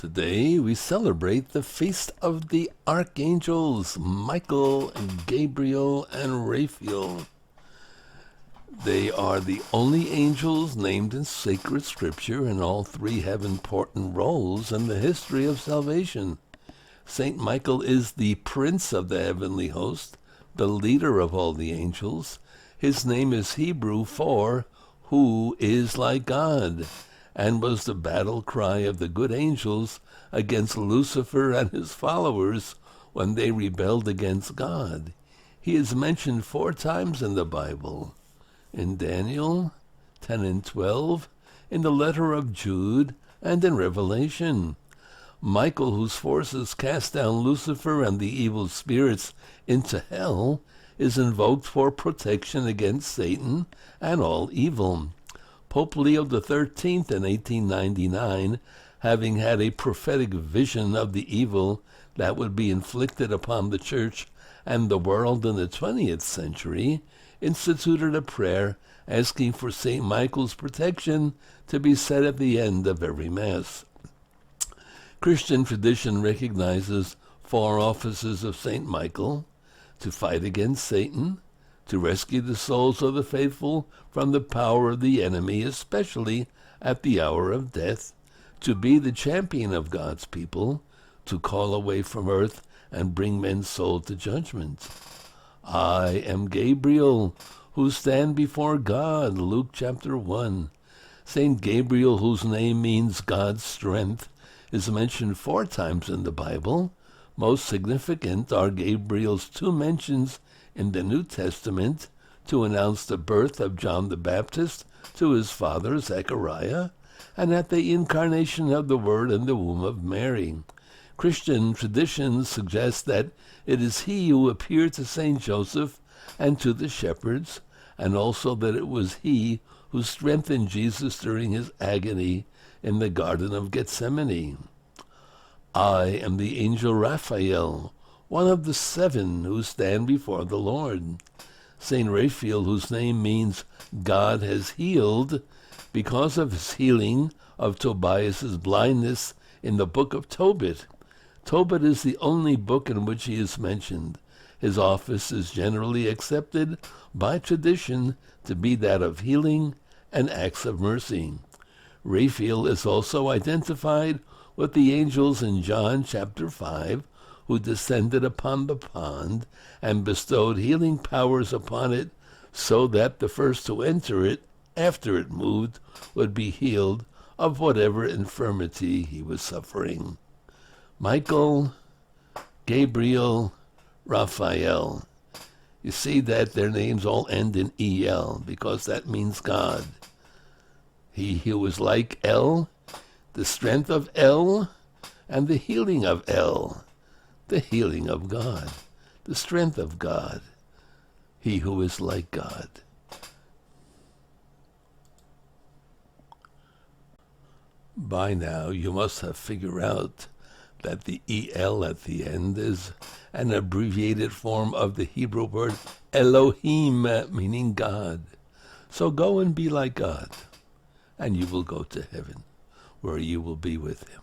Today we celebrate the feast of the Archangels, Michael, Gabriel, and Raphael. They are the only angels named in sacred scripture, and all three have important roles in the history of salvation. Saint Michael is the prince of the heavenly host, the leader of all the angels. His name is Hebrew for "who is like God," and was the battle cry of the good angels against Lucifer and his followers when they rebelled against God. He is mentioned 4 times in the Bible: in Daniel 10 and 12, in the letter of Jude, and in Revelation. Michael, whose forces cast down Lucifer and the evil spirits into hell, is invoked for protection against Satan and all evil. Pope Leo XIII in 1899, having had a prophetic vision of the evil that would be inflicted upon the Church and the world in the 20th century, instituted a prayer asking for St. Michael's protection to be said at the end of every Mass. Christian tradition recognizes 4 offices of St. Michael: to fight against Satan, to rescue the souls of the faithful from the power of the enemy, especially at the hour of death, to be the champion of God's people, to call away from earth and bring men's soul to judgment. I am Gabriel, who stand before God, Luke chapter 1. Saint Gabriel, whose name means God's strength, is mentioned 4 times in the Bible. Most significant are Gabriel's 2 mentions in the New Testament to announce the birth of John the Baptist to his father Zechariah, and at the incarnation of the Word in the womb of Mary. Christian traditions suggest that it is he who appeared to Saint Joseph and to the shepherds, and also that it was he who strengthened Jesus during his agony in the Garden of Gethsemane. I am the angel Raphael, one of the 7 who stand before the Lord. Saint Raphael, whose name means God has healed, because of his healing of Tobias's blindness in the book of Tobit. Tobit is the only book in which he is mentioned. His office is generally accepted by tradition to be that of healing and acts of mercy. Raphael is also identified with the angels in John chapter 5, who descended upon the pond and bestowed healing powers upon it, so that the first to enter it, after it moved, would be healed of whatever infirmity he was suffering. Michael, Gabriel, Raphael. You see that their names all end in E-L, because that means God. He who is like El, the strength of El, and the healing of El, the healing of God, the strength of God. He who is like God. By now, you must have figured out that the E-L at the end is an abbreviated form of the Hebrew word Elohim, meaning God. So go and be like God, and you will go to heaven, where you will be with him.